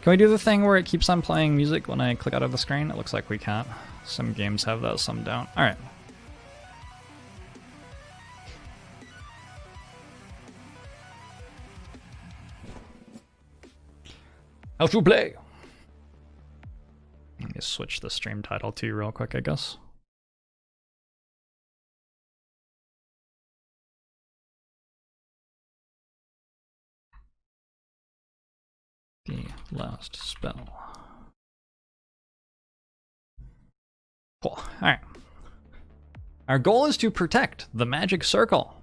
Can we do the thing where it keeps on playing music when I click out of the screen? It looks like we can't. Some games have that, some don't. Alright. How to play? Let me switch the stream title to real quick, I guess. The last spell. Cool. Alright. Our goal is to protect the magic circle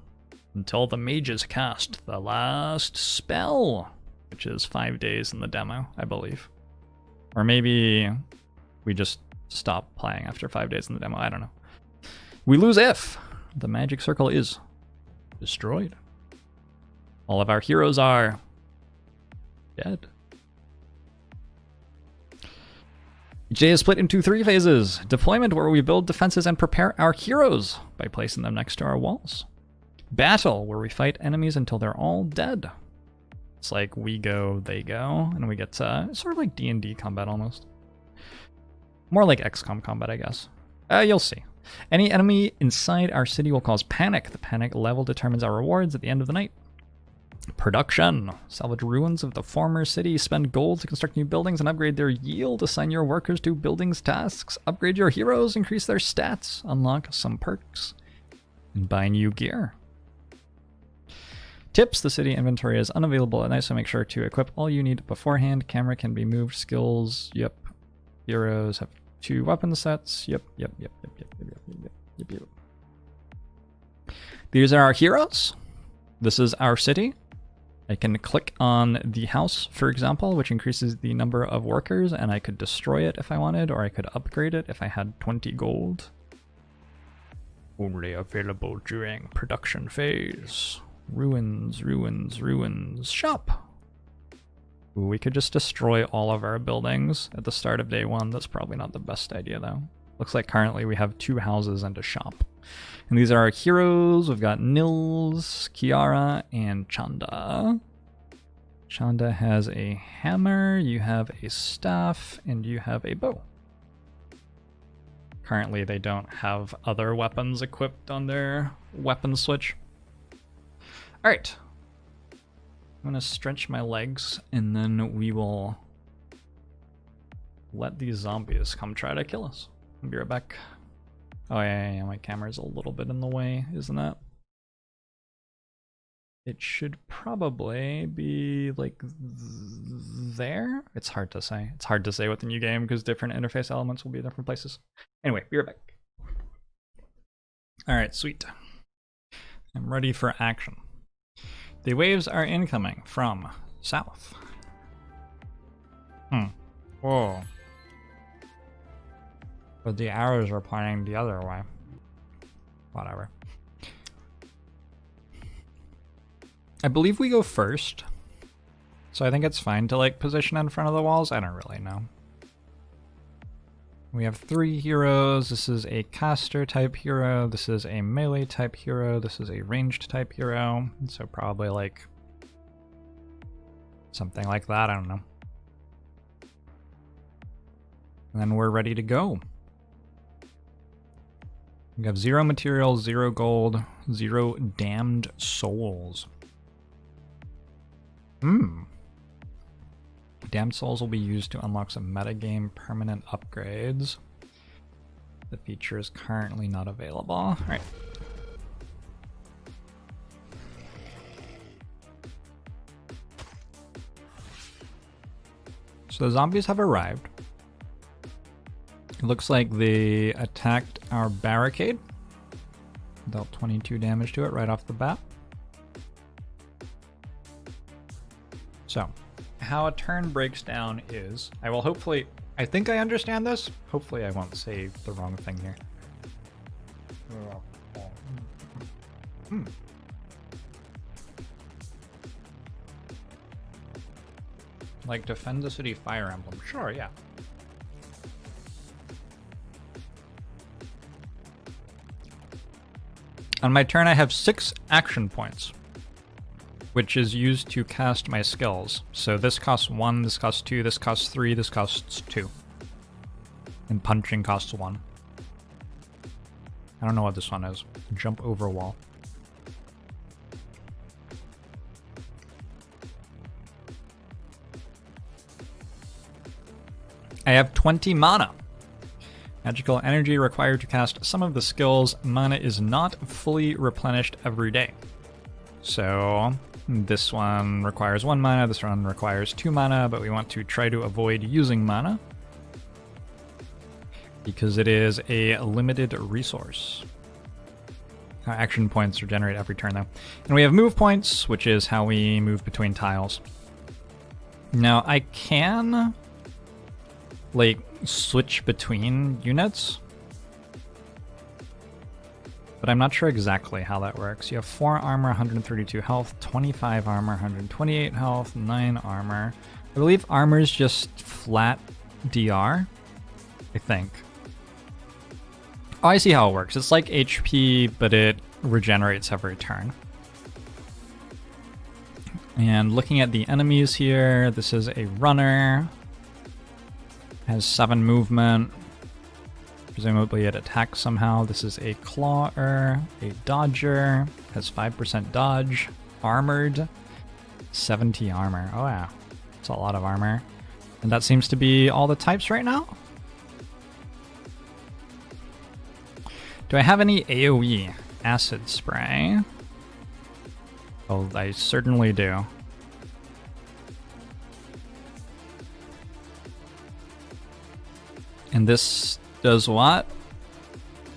until the mages cast the last spell, which is 5 days in the demo, I believe. Or maybe we just stop playing after 5 days in the demo, I don't know. We lose if the magic circle is destroyed. All of our heroes are dead. Each day is split into 3 phases. Deployment, where we build defenses and prepare our heroes by placing them next to our walls. Battle, where we fight enemies until they're all dead. It's like we go, they go, and we get sort of like D&D combat almost. More like XCOM combat, I guess. You'll see. Any enemy inside our city will cause panic. The panic level determines our rewards at the end of the night. Production. Salvage ruins of the former city. Spend gold to construct new buildings and upgrade their yield. Assign your workers to buildings tasks. Upgrade your heroes. Increase their stats. Unlock some perks. And buy new gear. Tips. The city inventory is unavailable at night, so make sure to equip all you need beforehand. Camera can be moved. Skills. Yep. Heroes have 2 weapon sets. Yep. These are our heroes. This is our city. I can click on the house, for example, which increases the number of workers, and I could destroy it if I wanted, or I could upgrade it if I had 20 gold. Only available during production phase. Ruins, ruins, ruins. Shop! Ooh, we could just destroy all of our buildings at the start of day 1. That's probably not the best idea, though. Looks like currently we have 2 houses and a shop. And these are our heroes. We've got Nils, Kiara, and Chanda. Chanda has a hammer, you have a staff, and you have a bow. Currently they don't have other weapons equipped on their weapon switch. Alright. I'm gonna stretch my legs, and then we will let these zombies come try to kill us. I'll be right back. Oh yeah, my camera's a little bit in the way, isn't it? It should probably be like there. It's hard to say. It's hard to say with the new game because different interface elements will be in different places. Anyway, be right back. Alright, sweet. I'm ready for action. The waves are incoming from south. Whoa. But the arrows are pointing the other way. Whatever. I believe we go first. So I think it's fine to like position in front of the walls. I don't really know. We have 3 heroes. This is a caster type hero. This is a melee type hero. This is a ranged type hero. So probably like something like that. I don't know. And then we're ready to go. We have 0 materials, 0 gold, 0 damned souls. Damned souls will be used to unlock some metagame permanent upgrades. The feature is currently not available. Alright. So the zombies have arrived. It looks like they attacked our barricade. Dealt 22 damage to it right off the bat. So, how a turn breaks down is, I will hopefully, I think I understand this. Hopefully I won't say the wrong thing here. Like defend the city Fire Emblem. Sure, yeah. On my turn, I have 6 action points. which is used to cast my skills. So this costs 1, this costs 2, this costs 3, this costs 2. And punching costs 1. I don't know what this one is. Jump over wall. I have 20 mana. Magical energy required to cast some of the skills. Mana is not fully replenished every day. So this one requires 1 mana, this one requires 2 mana, but we want to try to avoid using mana because it is a limited resource. Action points regenerate every turn though. And we have move points, which is how we move between tiles. Now I can like switch between units, but I'm not sure exactly how that works. You have 4 armor, 132 health, 25 armor, 128 health, 9 armor. I believe armor is just flat DR, I think. Oh, I see how it works. It's like HP, but it regenerates every turn. And looking at the enemies here, this is a runner. Has 7 movement. Presumably it attacks somehow. This is a clawer, a dodger, has 5% dodge, armored, 70 armor. Oh wow, that's a lot of armor. And that seems to be all the types right now. Do I have any AoE? Acid spray. Oh, I certainly do. And this does what?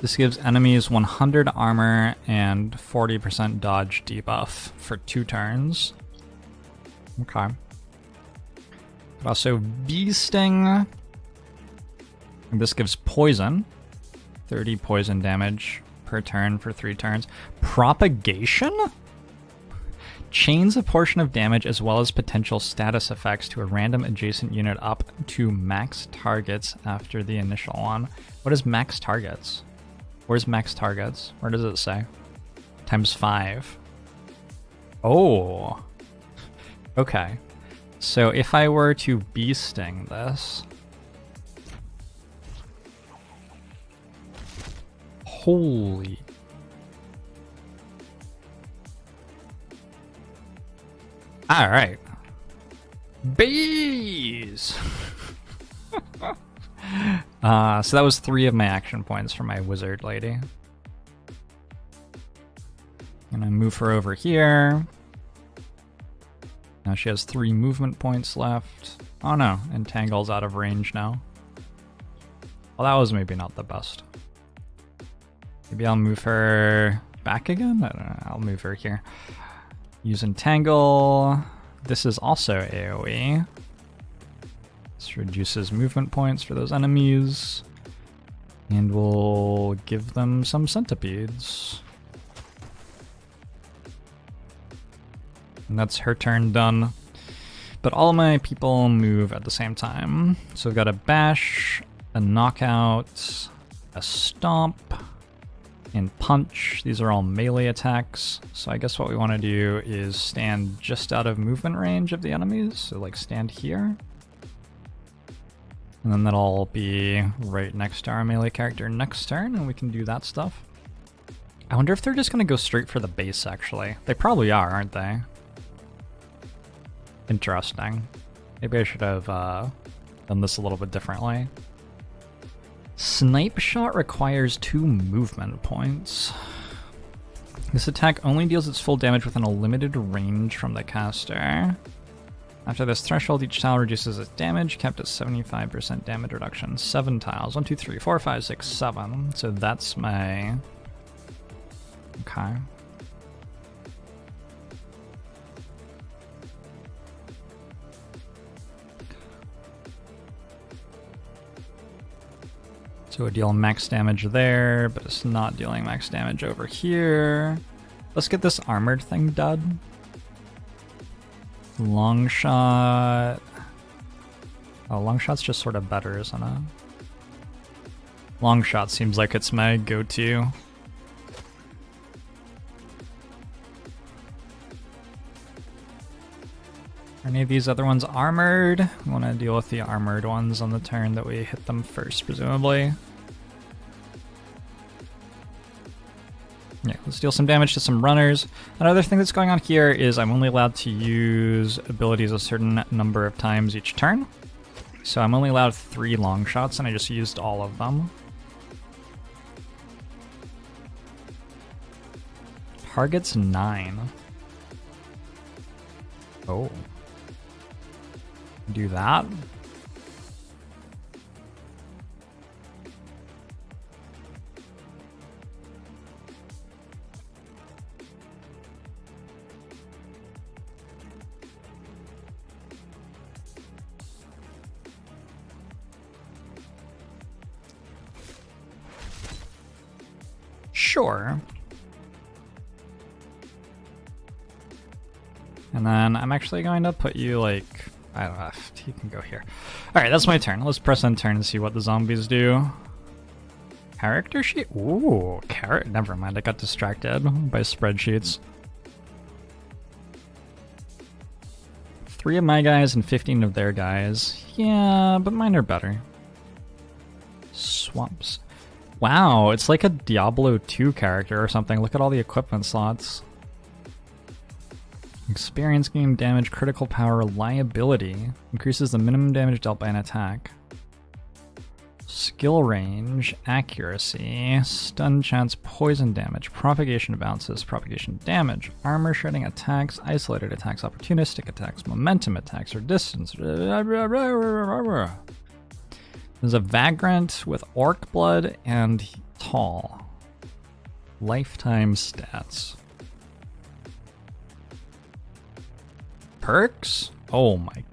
This gives enemies 100 armor and 40% dodge debuff for 2 turns. Okay. But also bee sting. And this gives poison. 30 poison damage per turn for 3 turns. Propagation? Chains a portion of damage as well as potential status effects to a random adjacent unit up to max targets after the initial one. What is max targets? Where's max targets? Where does it say? Times 5. Oh. Okay. So if I were to bee sting this... Holy... All right. Bees! So that was 3 of my action points for my wizard lady. And I move her over here. Now she has 3 movement points left. Oh no, Entangle's out of range now. Well, that was maybe not the best. Maybe I'll move her back again? I don't know, I'll move her here. Use Entangle. This is also AoE. This reduces movement points for those enemies. And we'll give them some centipedes. And that's her turn done. But all my people move at the same time. So we've got a bash, a knockout, a stomp, and punch. These are all melee attacks. So I guess what we want to do is stand just out of movement range of the enemies. So like stand here. And then that'll be right next to our melee character next turn, and we can do that stuff. I wonder if they're just going to go straight for the base, actually. They probably are, aren't they? Interesting. Maybe I should have done this a little bit differently. Snipe shot requires 2 movement points. This attack only deals its full damage within a limited range from the caster. After this threshold, each tile reduces its damage, capped at 75% damage reduction. 7 tiles. 1, 2, 3, 4, 5, 6, 7. So that's my... Okay. So it deal max damage there, but it's not dealing max damage over here. Let's get this armored thing done. Long shot. Oh, long shot's just sort of better, isn't it? Long shot seems like it's my go-to. any of these other ones armored? We want to deal with the armored ones on the turn that we hit them first, presumably. Yeah, let's deal some damage to some runners. Another thing that's going on here is I'm only allowed to use abilities a certain number of times each turn. So I'm only allowed 3 long shots, and I just used all of them. Target's 9. Oh. Do that. Sure. And then I'm actually going to put you like, I don't know, you can go here. Alright, that's my turn. Let's press end turn and see what the zombies do. Character sheet? Ooh, never mind, I got distracted by spreadsheets. 3 of my guys and 15 of their guys. Yeah, but mine are better. Swamps. Wow, it's like a Diablo 2 character or something. Look at all the equipment slots. Experience gain, damage, critical power, reliability. Increases the minimum damage dealt by an attack. Skill range, accuracy, stun chance, poison damage, propagation bounces, propagation damage, armor shredding attacks, isolated attacks, opportunistic attacks, momentum attacks, or distance. There's a Vagrant with Orc Blood and Tall. Lifetime stats. Perks? Oh my...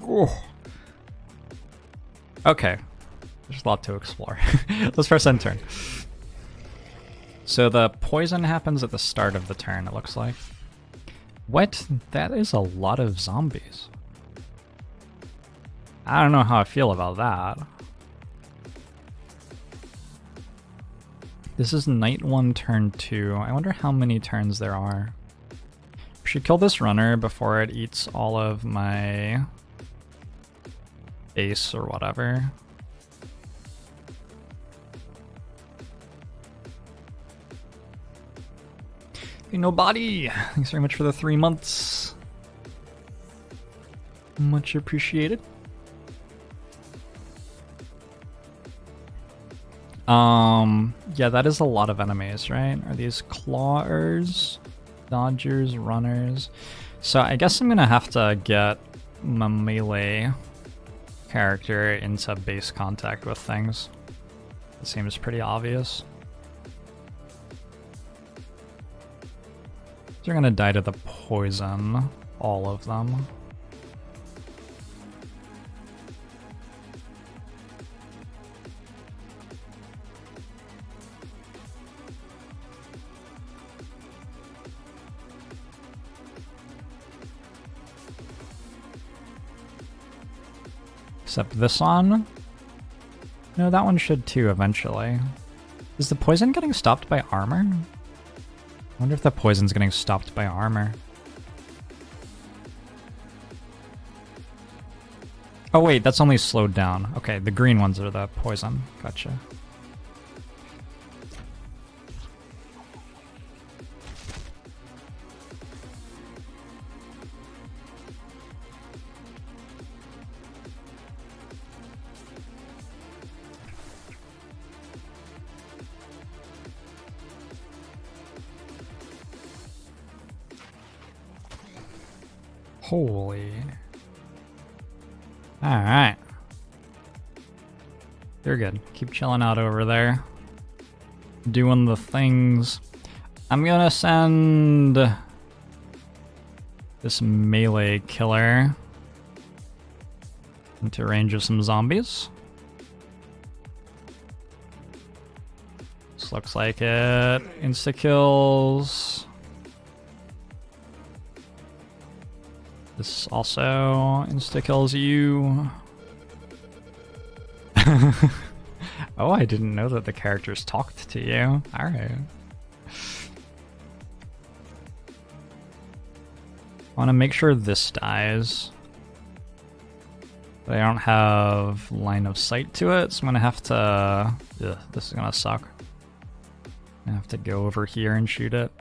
Oh. Okay. There's a lot to explore. Let's press end turn. So the poison happens at the start of the turn, it looks like. What? That is a lot of zombies. I don't know how I feel about that. This is night 1, turn 2. I wonder how many turns there are. We should kill this runner before it eats all of my base or whatever. Hey, nobody! Thanks very much for the 3 months. Much appreciated. Yeah, that is a lot of enemies, right? Are these clawers, dodgers, runners? So I guess I'm gonna have to get my melee character into base contact with things. It seems pretty obvious. They're gonna die to the poison, all of them. Except this one? No, that one should too eventually. Is the poison getting stopped by armor? I wonder if the poison's getting stopped by armor. Oh wait, that's only slowed down. Okay, the green ones are the poison. Gotcha. Holy. Alright. They're good. Keep chilling out over there. Doing the things. I'm gonna send this melee killer into range of some zombies. This looks like it. Insta-kills. This also insta-kills you. Oh, I didn't know that the characters talked to you. Alright. I want to make sure this dies. But I don't have line of sight to it, so I'm gonna have to... Ugh, this is gonna suck. I have to go over here and shoot it.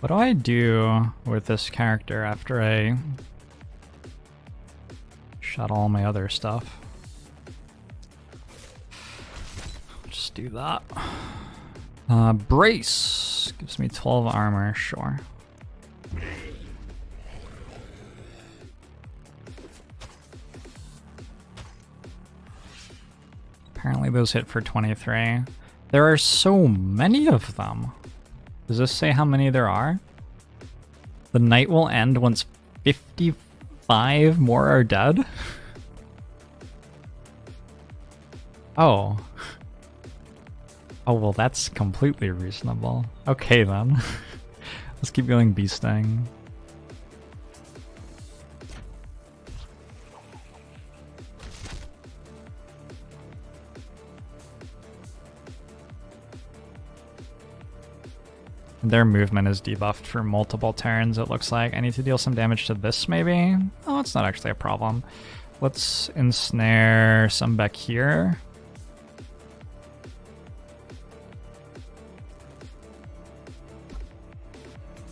What do I do with this character after I shut all my other stuff? Just do that. Brace gives me 12 armor, sure. Apparently those hit for 23. There are so many of them. Does this say how many there are? The night will end once 55 more are dead? Oh. Oh, well, that's completely reasonable. Okay, then. Let's keep going beasting. Their movement is debuffed for multiple turns, it looks like. I need to deal some damage to this, maybe? Oh, it's not actually a problem. Let's ensnare some back here.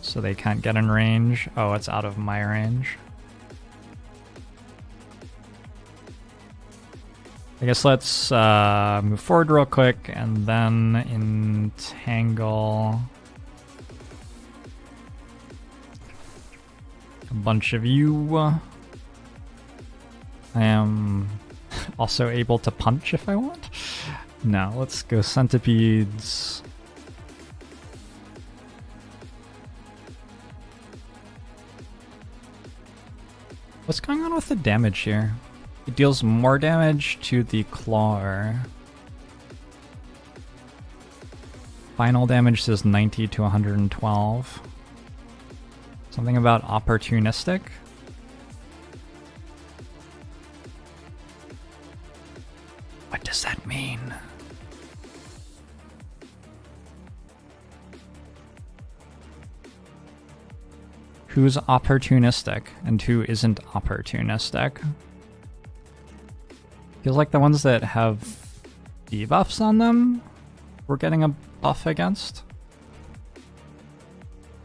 So they can't get in range. Oh, it's out of my range. I guess let's move forward real quick and then entangle a bunch of you. I am also able to punch if I want. No, let's go centipedes. What's going on with the damage here? It deals more damage to the claw. Final damage says 90 to 112. Something about opportunistic? What does that mean? Who's opportunistic and who isn't opportunistic? Feels like the ones that have debuffs on them, we're getting a buff against.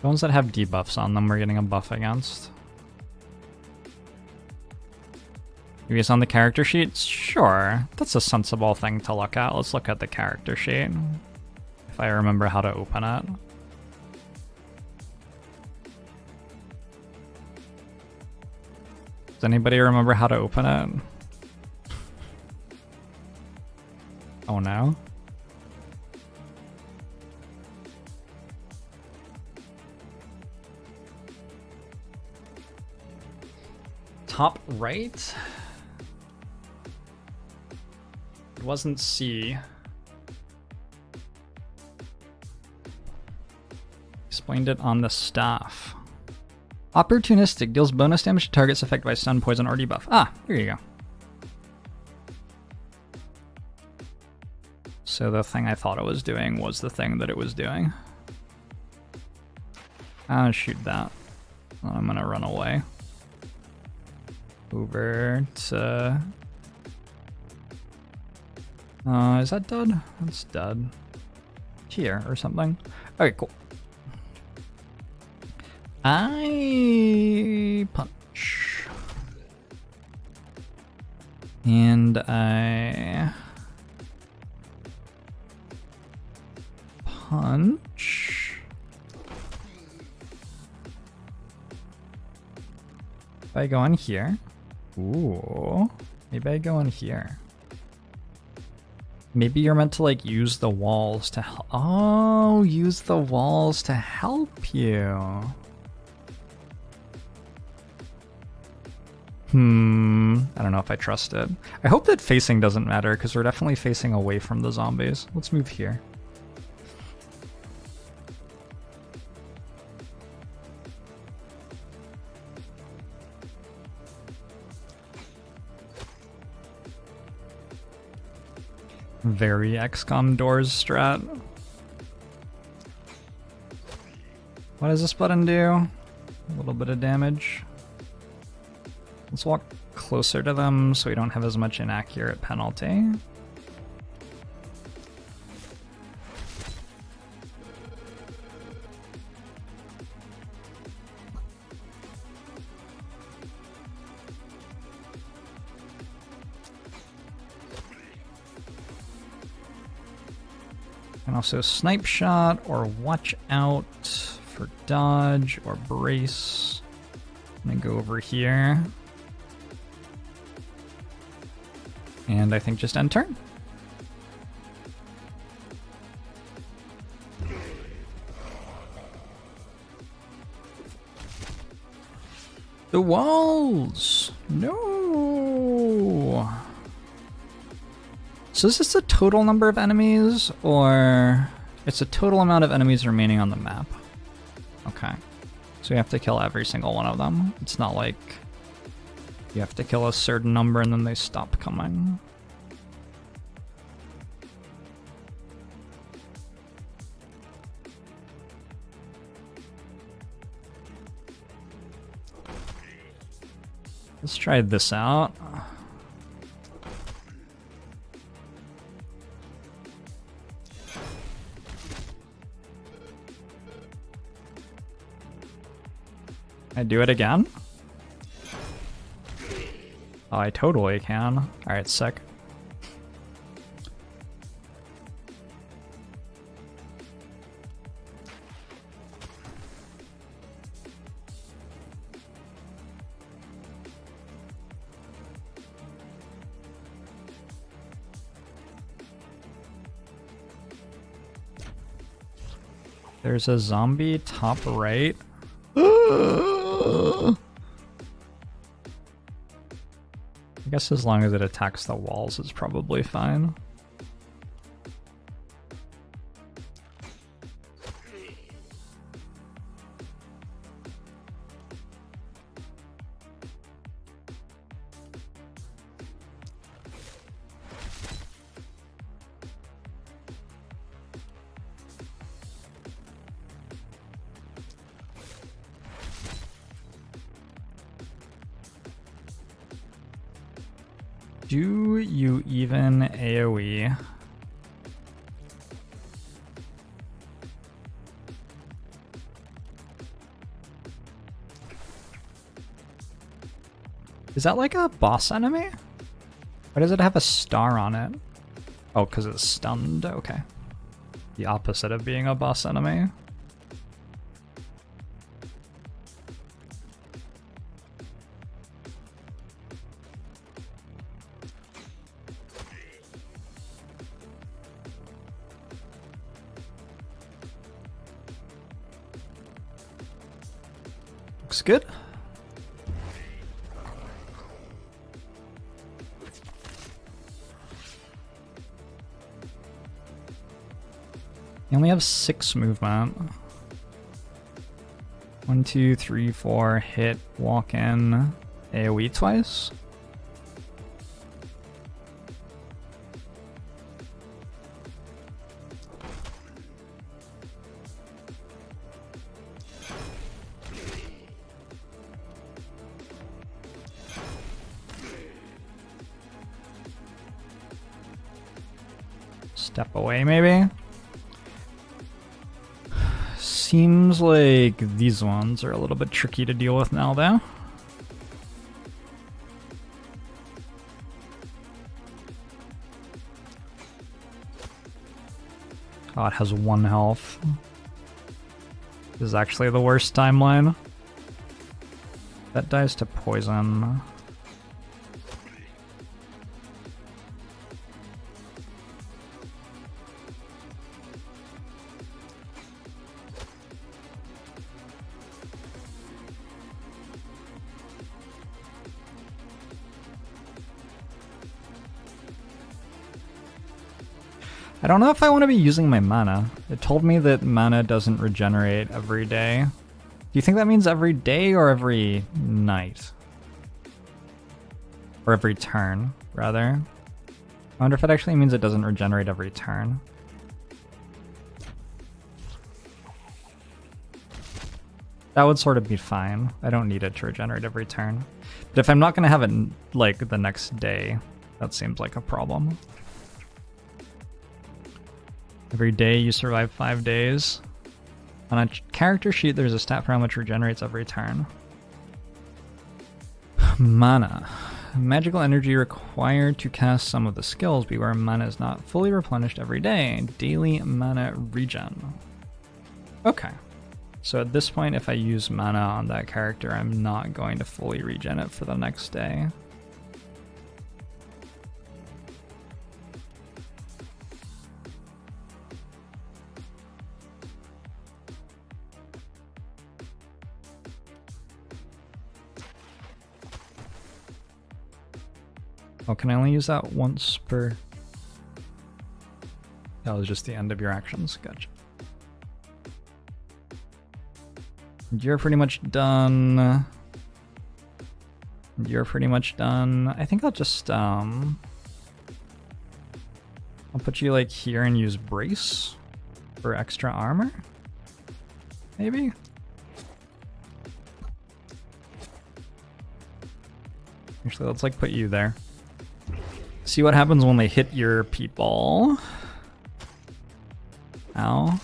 The ones that have debuffs on them, we're getting a buff against. Maybe it's on the character sheet? Sure, that's a sensible thing to look at. Let's look at the character sheet, if I remember how to open it. Does anybody remember how to open it? Oh no. Top right? It wasn't C. Explained it on the staff. Opportunistic deals bonus damage to targets affected by stun, poison, or debuff. Ah, here you go. So the thing I thought it was doing was the thing that it was doing. I'll shoot that. I'm gonna run away. Over to... is that dead? That's dead. Here, or something. Okay, cool. I punch. And I punch. If I go in here. Ooh. Maybe I go in here. Maybe you're meant to like use the walls to help. Oh, use the walls to help you. I don't know if I trust it. I hope that facing doesn't matter, because we're definitely facing away from the zombies. Let's move here. Very XCOM doors strat. What does this button do? A little bit of damage. Let's walk closer to them so we don't have as much inaccurate penalty. And also snipe shot or watch out for dodge or brace. I'm gonna go over here. And I think just end turn. The walls! No! So is this the total number of enemies, or it's a total amount of enemies remaining on the map? Okay. So you have to kill every single one of them. It's not like you have to kill a certain number and then they stop coming. Let's try this out. I do it again? Oh, I totally can. Alright, sick. There's a zombie top right. I guess as long as it attacks the walls, it's probably fine. Do you even AoE? Is that like a boss enemy? Why does it have a star on it? Oh, because it's stunned? Okay. The opposite of being a boss enemy. Looks good. You only have 6 movement. 1, 2, 3, 4, hit, walk in, AoE twice. Step away, maybe? Seems like these ones are a little bit tricky to deal with now, though. Oh, it has 1 health. This is actually the worst timeline. That dies to poison. I don't know if I want to be using my mana. It told me that mana doesn't regenerate every day. Do you think that means every day or every night? Or every turn, rather. I wonder if it actually means it doesn't regenerate every turn. That would sort of be fine. I don't need it to regenerate every turn. But if I'm not going to have it, like, the next day, that seems like a problem. Every day you survive 5 days. On a character sheet, there's a stat for how much regenerates every turn. Mana. Magical energy required to cast some of the skills. Beware mana is not fully replenished every day. Daily mana regen. Okay. So at this point, if I use mana on that character, I'm not going to fully regen it for the next day. Oh, can I only use that once per... That was just the end of your actions. Gotcha. You're pretty much done. You're pretty much done. I think I'll just, I'll put you, like, here and use Brace for extra armor? Maybe? Actually, let's, like, put you there. See what happens when they hit your people. Ow.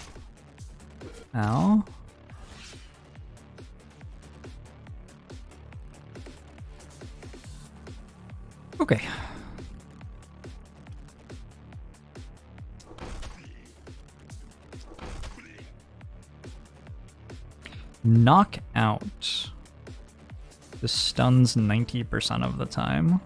Ow. Okay. Knockout. This stuns 90% of the time.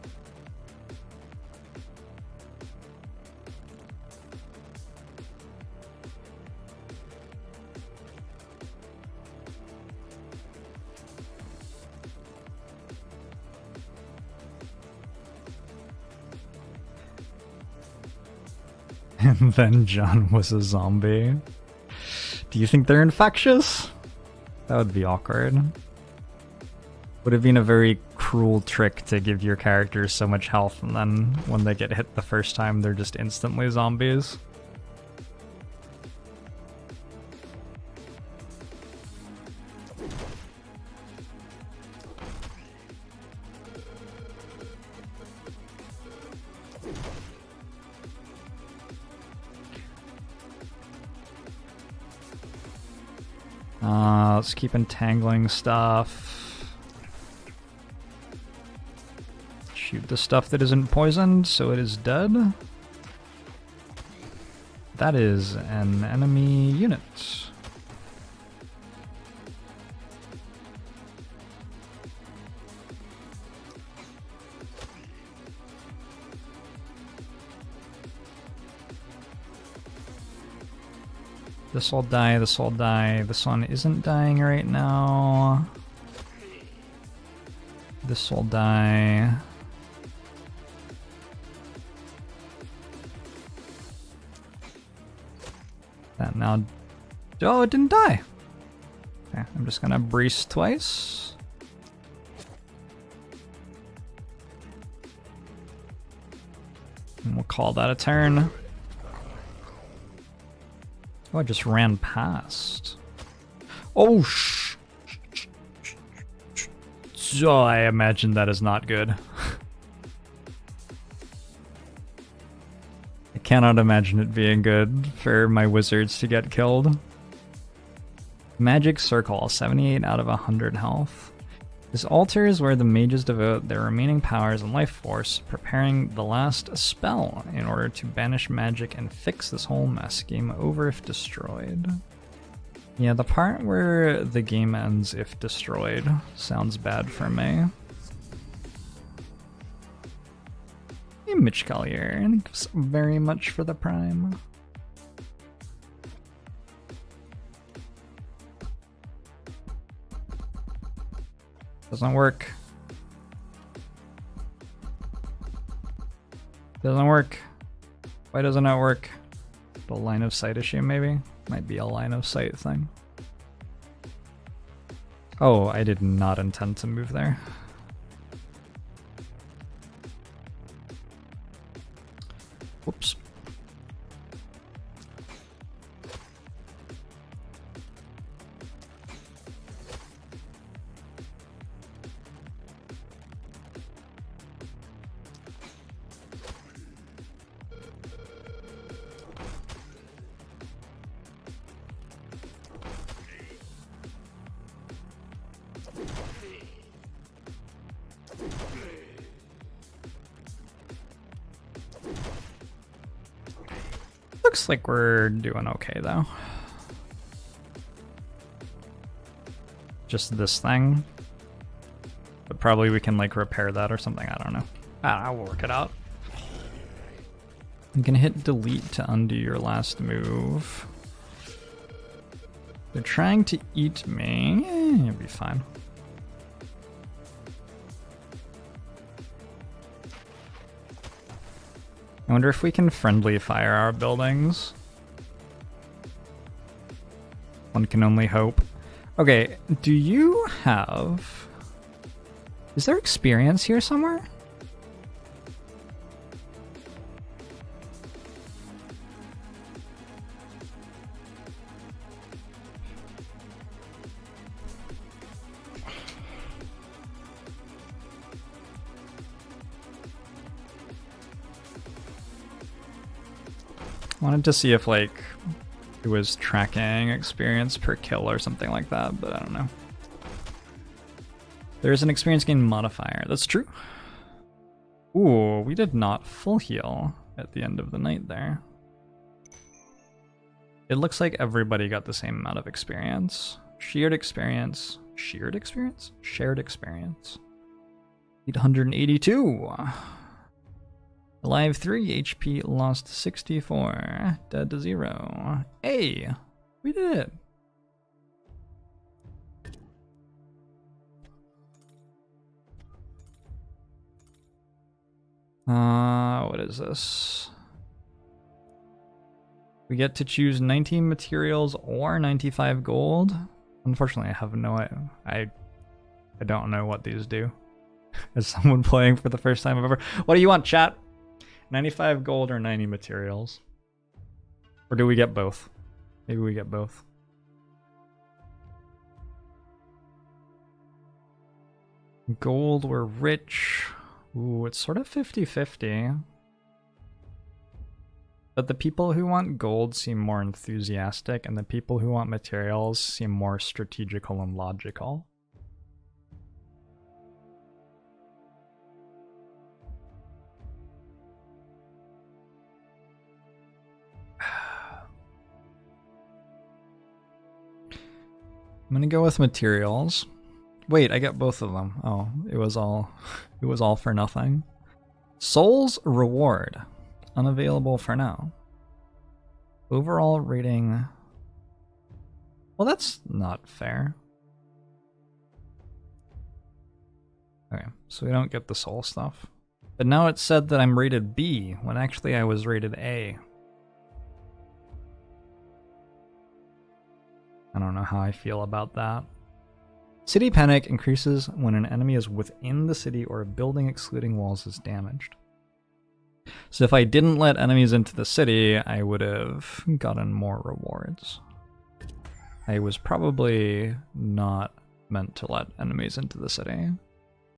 And then John was a zombie. Do you think they're infectious? That would be awkward. Would have been a very cruel trick to give your characters so much health and then when they get hit the first time they're just instantly zombies. Let's keep entangling stuff. Shoot the stuff that isn't poisoned, so it is dead. That is an enemy unit. This will die, this will die. This one isn't dying right now. This will die. That now... Oh, it didn't die! Okay, I'm just gonna brace twice. And we'll call that a turn. Oh, I just ran past. Oh, oh, I imagine that is not good. I cannot imagine it being good for my wizards to get killed. Magic Circle, 78 out of 100 health. This altar is where the mages devote their remaining powers and life force, preparing the last spell in order to banish magic and fix this whole mess. Game over if destroyed. Yeah, the part where the game ends if destroyed sounds bad for me. Hey, Mitch Collier, thanks very much for the prime. Doesn't work. Doesn't work. Why doesn't it work? The line of sight issue, maybe? Might be a line of sight thing. Oh, I did not intend to move there. Whoops. Looks like we're doing okay though. Just this thing. But probably we can like repair that or something, I don't know. We'll work it out. You can hit delete to undo your last move. They're trying to eat me. You'll be fine. I wonder if we can friendly fire our buildings. One can only hope. Okay, do you have... Is there experience here somewhere? Wanted to see if like it was tracking experience per kill or something like that, but I don't know. There's an experience gain modifier. That's true. Ooh, we did not full heal at the end of the night there. It looks like everybody got the same amount of experience. Shared experience. Shared experience? Shared experience. 882. Alive 3, HP lost 64, dead to 0. Hey, we did it. What is this? We get to choose 19 materials or 95 gold. Unfortunately, I have no idea. I don't know what these do. As someone playing for the first time ever. What do you want, chat? 95 gold or 90 materials? Or do we get both? Maybe we get both. Gold, we're rich. Ooh, it's sort of 50-50. But the people who want gold seem more enthusiastic, and the people who want materials seem more strategical and logical. I'm gonna go with materials. Wait, I got both of them. Oh, it was all for nothing. Soul's reward. Unavailable for now. Overall rating. Well, that's not fair. Okay, so we don't get the soul stuff. But now it said that I'm rated B, when actually I was rated A. I don't know how I feel about that. City panic increases when an enemy is within the city or a building excluding walls is damaged. So if I didn't let enemies into the city, I would have gotten more rewards. I was probably not meant to let enemies into the city.